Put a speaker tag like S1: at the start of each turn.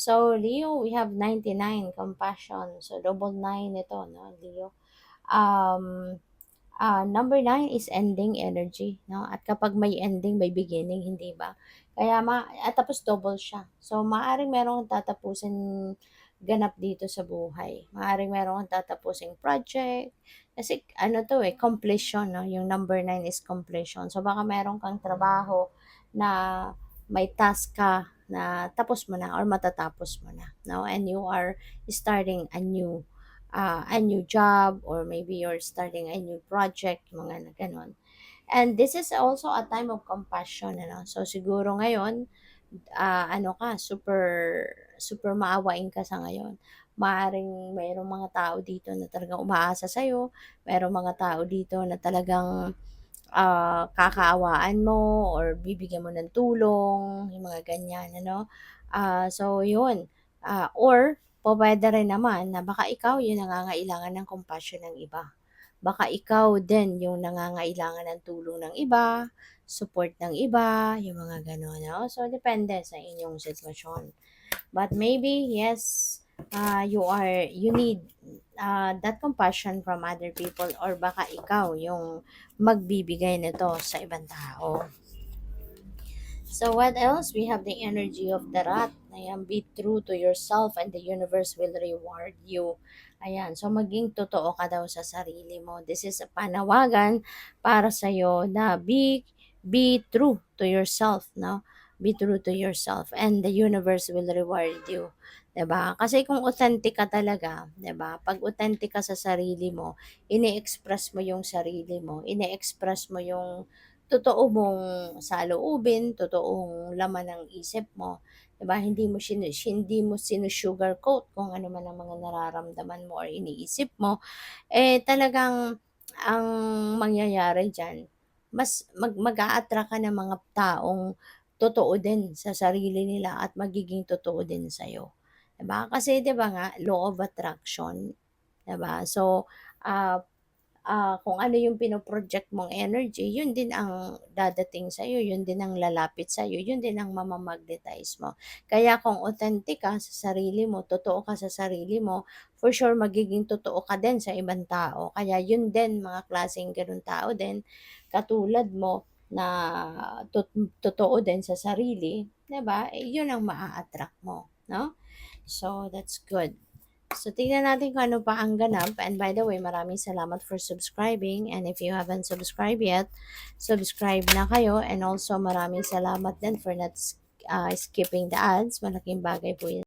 S1: So, Leo, we have 99, compassion. So, double 9 ito, no, Leo. Um, number 9 is ending energy, no? At kapag may ending, may beginning, hindi ba? Kaya at tapos double siya. So, maaring merong tatapusin ganap dito sa buhay. Maaring merong tatapusing project. Kasi ano to completion, no? Yung number 9 is completion. So, baka meron kang trabaho na may task ka na tapos mo na or matatapos mo na, no? And you are starting a new job, or maybe you're starting a new project, mga na ganon. And this is also a time of compassion, ano? So, siguro ngayon, ano ka, super, super maawain ka sa ngayon. Maaring mayroong mga tao dito na talagang umaasa sa'yo. Mayroong mga tao dito na talagang kakaawaan mo or bibigyan mo ng tulong, yung mga ganyan, ano. So, yun. Or, pwede rin naman na baka ikaw yung nangangailangan ng compassion ng iba. Baka ikaw din yung nangangailangan ng tulong ng iba, support ng iba, yung mga gano'n, no? So, depende sa inyong sitwasyon. But maybe, yes, you need that compassion from other people, or baka ikaw yung magbibigay nito sa ibang tao. So what else? We have the energy of the rat. Ayan, be true to yourself and the universe will reward you. Ayan, so maging totoo ka daw sa sarili mo. This is a panawagan para sa'yo na be true to yourself, no? Be true to yourself and the universe will reward you. 'Di ba? Kasi kung authentic ka talaga, 'di ba? Pag authentic ka sa sarili mo, ini-express mo yung sarili mo, ini-express mo yung totoo mong saloobin, totoong laman ng isip mo, 'di ba? Hindi mo sinu-sugarcoat kung ano man ang mga nararamdaman mo or iniisip mo, talagang ang mangyayari diyan, mas mag-a-attract ka ng mga taong totoo din sa sarili nila at magiging totoo din sa'yo, 'di ba? Kasi 'di ba nga, law of attraction, 'di ba? So, ah kung ano yung pino-project mong energy, yun din ang dadating sa'yo, yun din ang lalapit sa'yo, yun din ang mama-magnetize mo. Kaya kung authentic ka sa sarili mo, totoo ka sa sarili mo, for sure magiging totoo ka din sa ibang tao. Kaya yun din, mga klaseng ganun tao din, katulad mo, na totoo din sa sarili, 'di ba? Yun ang maa-attract mo, no? So, that's good. So, tingnan natin kung ano pa ang ganap. And by the way, maraming salamat for subscribing. And if you haven't subscribed yet, subscribe na kayo. And also, maraming salamat din for not skipping the ads. Malaking bagay po yun